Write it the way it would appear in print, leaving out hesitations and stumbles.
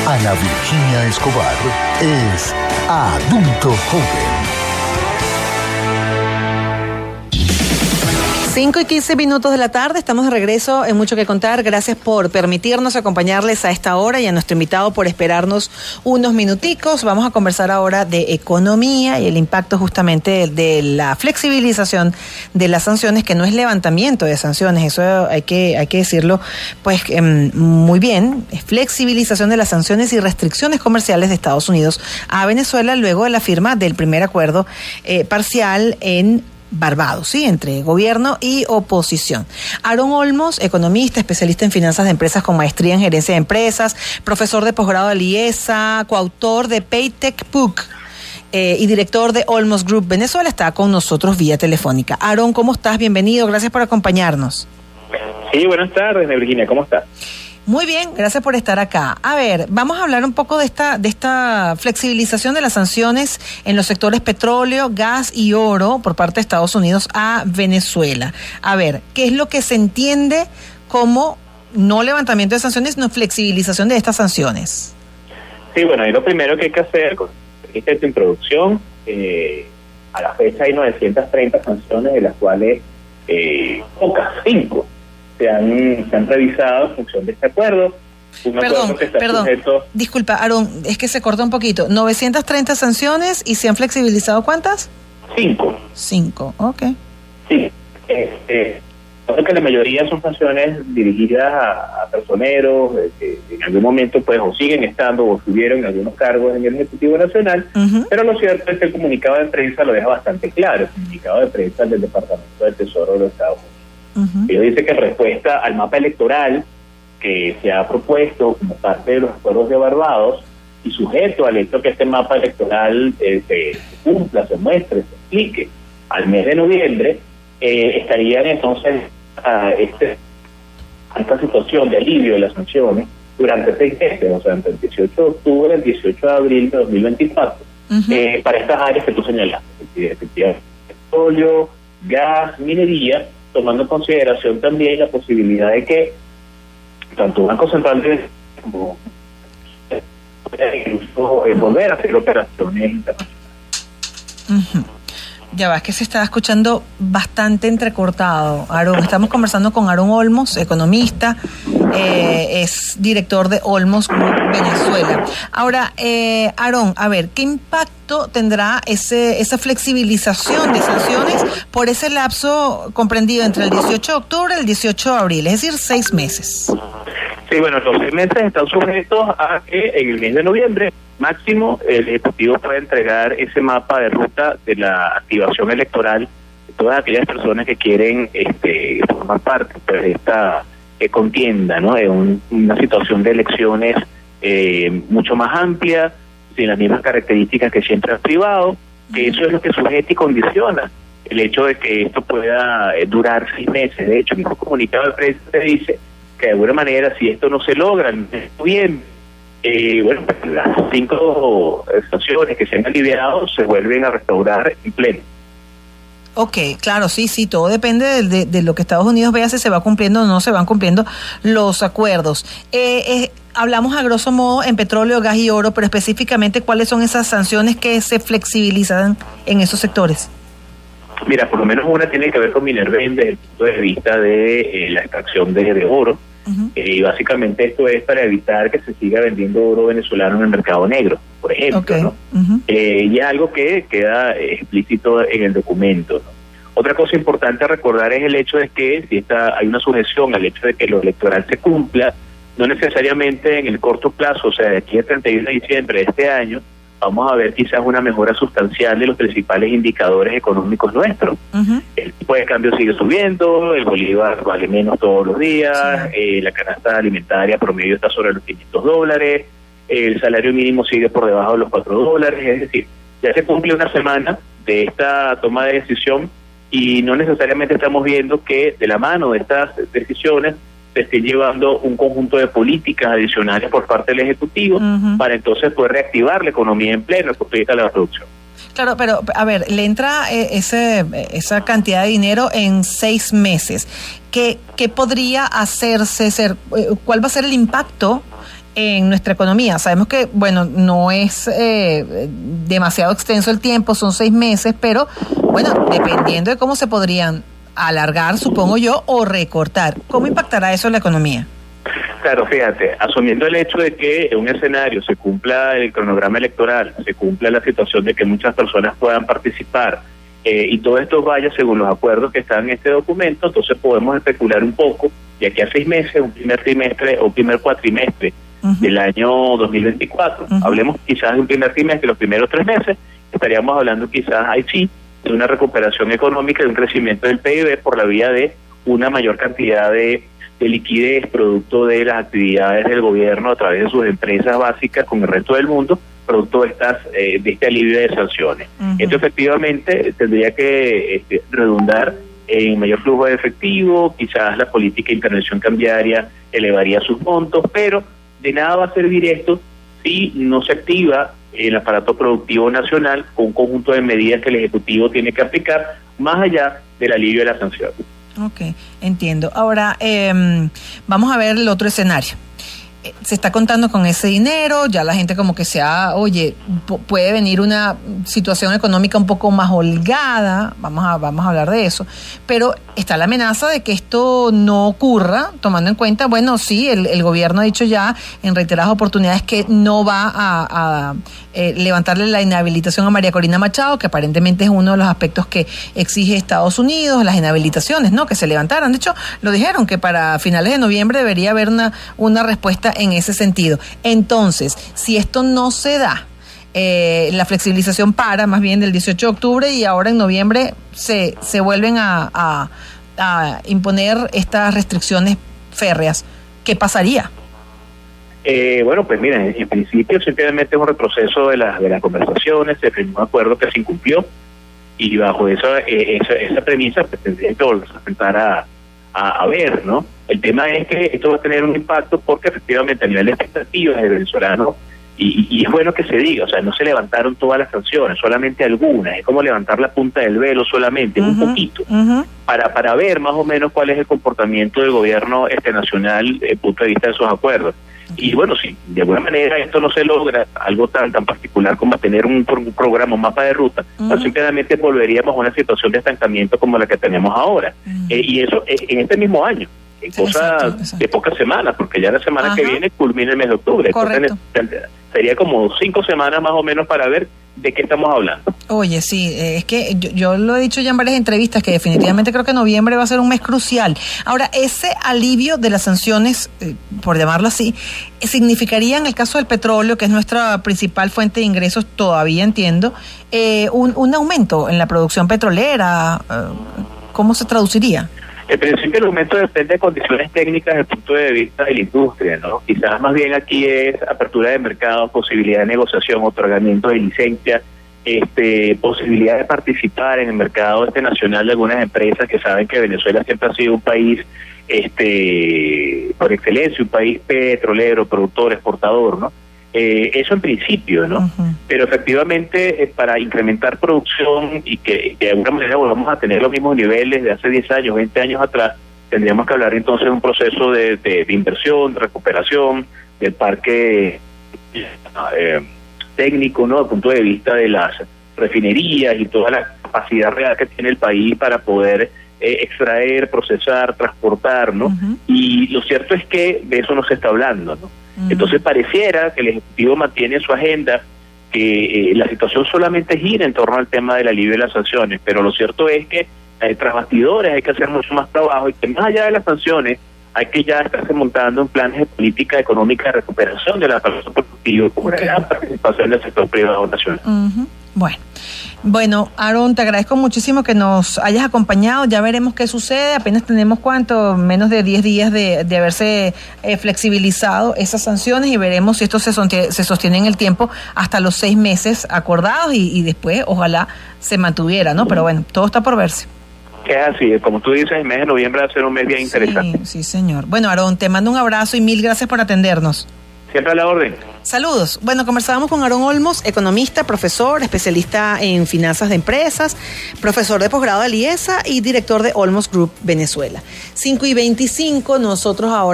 Ana Virginia Escobar es Adulto Joven. 5:15 de la tarde, estamos de regreso en Mucho que Contar. Gracias por permitirnos acompañarles a esta hora y a nuestro invitado por esperarnos unos minuticos. Vamos a conversar ahora de economía y el impacto justamente de la flexibilización de las sanciones, que no es levantamiento de sanciones, eso hay que decirlo pues muy bien, es flexibilización de las sanciones y restricciones comerciales de Estados Unidos a Venezuela luego de la firma del primer acuerdo parcial en Barbados, ¿sí? Entre gobierno y oposición. Aaron Olmos, economista, especialista en finanzas de empresas con maestría en gerencia de empresas, profesor de posgrado de IESA, coautor de Paytech Book y director de Olmos Group Venezuela, está con nosotros vía telefónica. Aaron, ¿cómo estás? Bienvenido, gracias por acompañarnos. Sí, buenas tardes, Virginia, ¿cómo estás? Muy bien, gracias por estar acá. A ver, vamos a hablar un poco de esta flexibilización de las sanciones en los sectores petróleo, gas y oro por parte de Estados Unidos a Venezuela. A ver, ¿qué es lo que se entiende como no levantamiento de sanciones, sino flexibilización de estas sanciones? Sí, bueno, y lo primero que hay que hacer, con esta introducción, a la fecha hay 930 sanciones, de las cuales pocas, 5, se han revisado en función de este acuerdo. Perdón, disculpa, Aaron, es que se cortó un poquito. 930 sanciones y se han flexibilizado ¿cuántas? 5, ok. Sí, creo que la mayoría son sanciones dirigidas a personeros que en algún momento pues o siguen estando o estuvieron en algunos cargos en el Ejecutivo Nacional, pero lo cierto es que el comunicado de prensa lo deja bastante claro, el comunicado de prensa del Departamento del Tesoro de los Estados Unidos. Ellos dicen que en respuesta al mapa electoral que se ha propuesto como parte de los acuerdos de Barbados y sujeto al hecho que este mapa electoral se cumpla, se muestre, se explique al mes de noviembre, estarían entonces a esta situación de alivio de las sanciones durante 6 meses, o sea, entre el 18 de octubre y el 18 de abril de 2024, para estas áreas que tú señalaste, efectivamente, petróleo, gas, minería, tomando en consideración también la posibilidad de que tanto el Banco Central como incluso volver a hacer operaciones internacionales. Ya va, es que se está escuchando bastante entrecortado, Aaron. Estamos conversando con Aaron Olmos, economista, es director de Olmos Group Venezuela. Ahora, Aaron, a ver, ¿qué impacto tendrá esa flexibilización de sanciones por ese lapso comprendido entre el 18 de octubre y el 18 de abril, es decir, 6 meses? Sí, bueno, los 6 meses están sujetos a que en el mes de noviembre máximo el Ejecutivo puede entregar ese mapa de ruta de la activación electoral de todas aquellas personas que quieren formar parte pues, de esta contienda, ¿no? De una situación de elecciones mucho más amplia, sin las mismas características que siempre han privado, que eso es lo que sujeta y condiciona el hecho de que esto pueda durar 6 meses. De hecho, el mismo comunicado de prensa dice que de alguna manera, si esto no se logra en noviembre, bueno, las 5 sanciones que se han aliviado se vuelven a restaurar en pleno. Ok, claro, sí, todo depende de lo que Estados Unidos vea si se va cumpliendo o no se van cumpliendo los acuerdos. Hablamos a grosso modo en petróleo, gas y oro, pero específicamente, ¿cuáles son esas sanciones que se flexibilizan en esos sectores? Mira, por lo menos una tiene que ver con Minerven desde el punto de vista de la extracción de oro. Y básicamente esto es para evitar que se siga vendiendo oro venezolano en el mercado negro, por ejemplo, ¿no? Y es algo que queda explícito en el documento, ¿no? Otra cosa importante a recordar es el hecho de que si hay una sujeción al hecho de que lo electoral se cumpla, no necesariamente en el corto plazo, o sea, de aquí al 31 de diciembre de este año, vamos a ver quizás una mejora sustancial de los principales indicadores económicos nuestros. El tipo de cambio sigue subiendo, el bolívar vale menos todos los días, la canasta alimentaria promedio está sobre los $500, el salario mínimo sigue por debajo de los $4, es decir, ya se cumple una semana de esta toma de decisión y no necesariamente estamos viendo que de la mano de estas decisiones se esté llevando un conjunto de políticas adicionales por parte del Ejecutivo para entonces poder reactivar la economía en pleno, de la producción. Claro, pero a ver, le entra esa cantidad de dinero en 6 meses. ¿Qué podría hacerse? ¿Cuál va a ser el impacto en nuestra economía? Sabemos que, bueno, no es demasiado extenso el tiempo, son 6 meses, pero, bueno, dependiendo de cómo se podrían alargar, supongo yo, o recortar, ¿cómo impactará eso en la economía? Claro, fíjate, asumiendo el hecho de que en un escenario se cumpla el cronograma electoral, se cumpla la situación de que muchas personas puedan participar y todo esto vaya según los acuerdos que están en este documento, entonces podemos especular un poco, de aquí a 6 meses, un primer trimestre o un primer cuatrimestre del año 2024. Hablemos quizás de un primer trimestre, los primeros 3 meses, estaríamos hablando quizás ahí sí de una recuperación económica, de un crecimiento del PIB por la vía de una mayor cantidad de liquidez producto de las actividades del gobierno a través de sus empresas básicas con el resto del mundo, producto de este alivio de sanciones. Esto efectivamente tendría que redundar en mayor flujo de efectivo, quizás la política de intervención cambiaria elevaría sus montos, pero de nada va a servir esto si no se activa el aparato productivo nacional con un conjunto de medidas que el Ejecutivo tiene que aplicar más allá del alivio de las sanciones. Ok, entiendo. Ahora, vamos a ver el otro escenario. Se está contando con ese dinero, ya la gente como que puede venir una situación económica un poco más holgada, vamos a hablar de eso, pero está la amenaza de que esto no ocurra, tomando en cuenta, bueno, sí, el gobierno ha dicho ya en reiteradas oportunidades que no va a levantarle la inhabilitación a María Corina Machado, que aparentemente es uno de los aspectos que exige Estados Unidos, las inhabilitaciones, ¿no?, que se levantaran. De hecho, lo dijeron que para finales de noviembre debería haber una respuesta en ese sentido. Entonces, si esto no se da, la flexibilización para más bien del 18 de octubre y ahora en noviembre se vuelven a imponer estas restricciones férreas, ¿qué pasaría? Bueno, pues mira, en principio simplemente es un retroceso de las conversaciones, se firmó un acuerdo que se incumplió y bajo esa premisa pues tendría que volver a enfrentar a ver, ¿no? El tema es que esto va a tener un impacto porque efectivamente a nivel de expectativas del venezolano, y es bueno que se diga, o sea, no se levantaron todas las sanciones, solamente algunas, es como levantar la punta del velo solamente, un poquito, para ver más o menos cuál es el comportamiento del gobierno nacional desde el punto de vista de esos acuerdos. Y bueno, si de alguna manera esto no se logra, algo tan particular como tener un programa, un mapa de ruta, pues simplemente volveríamos a una situación de estancamiento como la que tenemos ahora. Y eso en este mismo año, en cosa de pocas semanas, porque ya la semana que viene culmina el mes de octubre. Correcto. Entonces, sería como 5 semanas más o menos para ver de qué estamos hablando. Oye, sí, es que yo lo he dicho ya en varias entrevistas que definitivamente creo que noviembre va a ser un mes crucial. Ahora, ese alivio de las sanciones, por llamarlo así, significaría en el caso del petróleo, que es nuestra principal fuente de ingresos, todavía entiendo, un aumento en la producción petrolera. ¿Cómo se traduciría? En principio el aumento depende de condiciones técnicas desde el punto de vista de la industria, ¿no? Quizás más bien aquí es apertura de mercado, posibilidad de negociación, otorgamiento de licencia, posibilidad de participar en el mercado nacional de algunas empresas que saben que Venezuela siempre ha sido un país por excelencia, un país petrolero, productor, exportador, ¿no? Eso en principio, ¿no? Pero efectivamente para incrementar producción y que de alguna manera volvamos a tener los mismos niveles de hace 10 años, 20 años atrás, tendríamos que hablar entonces de un proceso de inversión, de recuperación del parque técnico, ¿no? Desde el punto de vista de las refinerías y toda la capacidad real que tiene el país para poder extraer, procesar, transportar, ¿no? Y lo cierto es que de eso no se está hablando, ¿no? Entonces pareciera que el Ejecutivo mantiene en su agenda que la situación solamente gira en torno al tema del alivio de las sanciones, pero lo cierto es que tras bastidores hay que hacer mucho más trabajo y que más allá de las sanciones hay que ya estarse montando en planes de política económica de recuperación de la aparato productivo con una gran participación del sector privado nacional. Bueno, Aarón, te agradezco muchísimo que nos hayas acompañado. Ya veremos qué sucede. Apenas tenemos menos de 10 días de haberse flexibilizado esas sanciones y veremos si esto se sostiene en el tiempo hasta los 6 meses acordados y después ojalá se mantuviera, ¿no? Pero bueno, todo está por verse. Es así, como tú dices, el mes de noviembre va a ser un mes bien interesante. Sí, señor. Bueno, Aarón, te mando un abrazo y mil gracias por atendernos. Siempre a la orden. Saludos. Bueno, conversábamos con Aarón Olmos, economista, profesor, especialista en finanzas de empresas, profesor de posgrado de IESA y director de Olmos Group Venezuela. 5:25, nosotros ahora